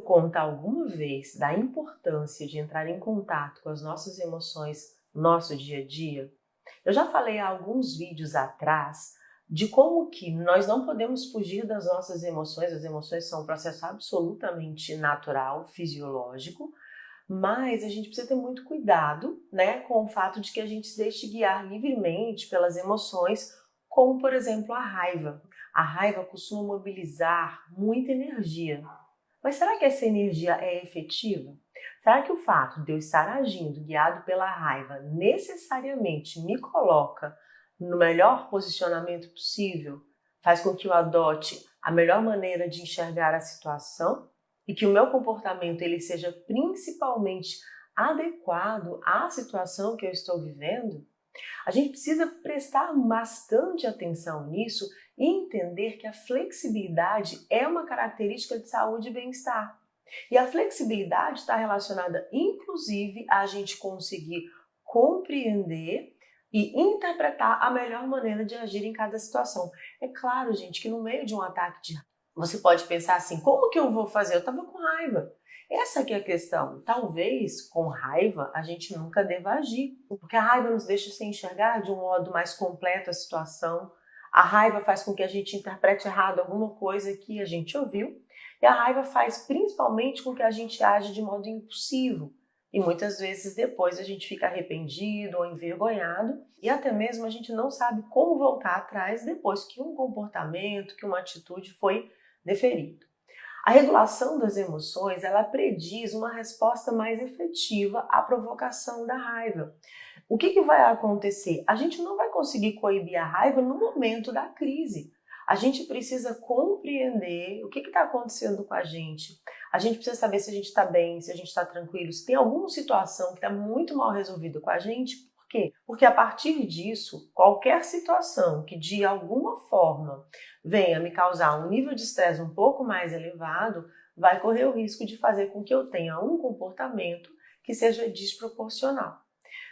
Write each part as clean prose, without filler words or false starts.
conta alguma vez da importância de entrar em contato com as nossas emoções no nosso dia a dia? Eu já falei há alguns vídeos atrás de como que nós não podemos fugir das nossas emoções. As emoções são um processo absolutamente natural, fisiológico, mas a gente precisa ter muito cuidado, né, com o fato de que a gente se deixe guiar livremente pelas emoções, como por exemplo a raiva. A raiva costuma mobilizar muita energia. Mas será que essa energia é efetiva? Será que o fato de eu estar agindo guiado pela raiva necessariamente me coloca no melhor posicionamento possível? Faz com que eu adote a melhor maneira de enxergar a situação e que o meu comportamento ele seja principalmente adequado à situação que eu estou vivendo? A gente precisa prestar bastante atenção nisso e entender que a flexibilidade é uma característica de saúde e bem-estar. E a flexibilidade está relacionada, inclusive, a gente conseguir compreender e interpretar a melhor maneira de agir em cada situação. É claro, gente, que no meio de um ataque de você pode pensar assim, como que eu vou fazer? Eu estava com raiva. Essa aqui é a questão. Talvez com raiva a gente nunca deva agir, porque a raiva nos deixa se enxergar de um modo mais completo a situação. A raiva faz com que a gente interprete errado alguma coisa que a gente ouviu, e a raiva faz principalmente com que a gente age de modo impulsivo. E muitas vezes depois a gente fica arrependido ou envergonhado, e até mesmo a gente não sabe como voltar atrás depois que um comportamento, que uma atitude foi deferido. A regulação das emoções, ela prediz uma resposta mais efetiva à provocação da raiva. O que vai acontecer? A gente não vai conseguir coibir a raiva no momento da crise. A gente precisa compreender o que está acontecendo com a gente. A gente precisa saber se a gente está bem, se a gente está tranquilo, se tem alguma situação que está muito mal resolvida com a gente. Por quê? Porque a partir disso, qualquer situação que de alguma forma venha me causar um nível de estresse um pouco mais elevado, vai correr o risco de fazer com que eu tenha um comportamento que seja desproporcional.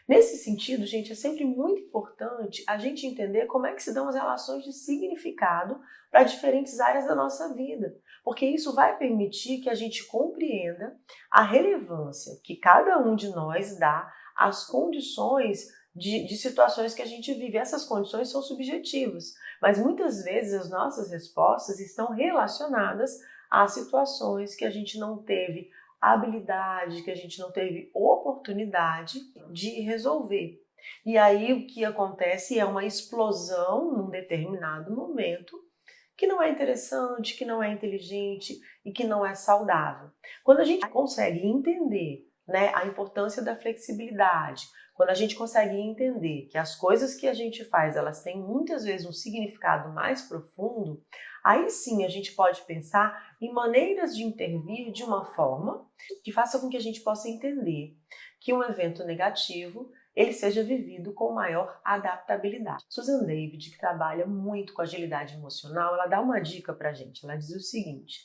Nesse sentido, gente, é sempre muito importante a gente entender como é que se dão as relações de significado para diferentes áreas da nossa vida, porque isso vai permitir que a gente compreenda a relevância que cada um de nós dá às condições de situações que a gente vive. Essas condições são subjetivas, mas muitas vezes as nossas respostas estão relacionadas a situações que a gente não teve habilidade, que a gente não teve oportunidade de resolver. E aí o que acontece é uma explosão num determinado momento que não é interessante, que não é inteligente e que não é saudável. Quando a gente consegue entender, né, a importância da flexibilidade, quando a gente consegue entender que as coisas que a gente faz, elas têm muitas vezes um significado mais profundo, aí sim a gente pode pensar em maneiras de intervir de uma forma que faça com que a gente possa entender que um evento negativo ele seja vivido com maior adaptabilidade. Susan David, que trabalha muito com agilidade emocional, ela dá uma dica pra gente. Ela diz o seguinte: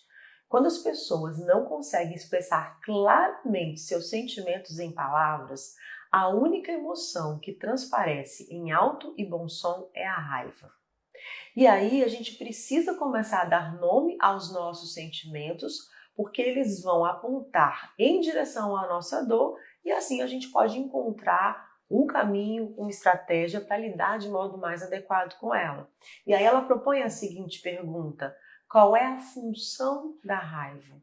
quando as pessoas não conseguem expressar claramente seus sentimentos em palavras, a única emoção que transparece em alto e bom som é a raiva. E aí a gente precisa começar a dar nome aos nossos sentimentos, porque eles vão apontar em direção à nossa dor e assim a gente pode encontrar um caminho, uma estratégia para lidar de modo mais adequado com ela. E aí ela propõe a seguinte pergunta: qual é a função da raiva?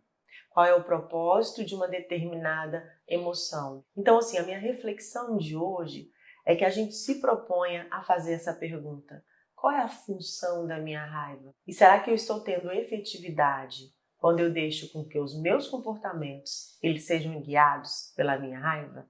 Qual é o propósito de uma determinada emoção? Então, assim, a minha reflexão de hoje é que a gente se proponha a fazer essa pergunta: qual é a função da minha raiva? E será que eu estou tendo efetividade quando eu deixo com que os meus comportamentos eles sejam guiados pela minha raiva?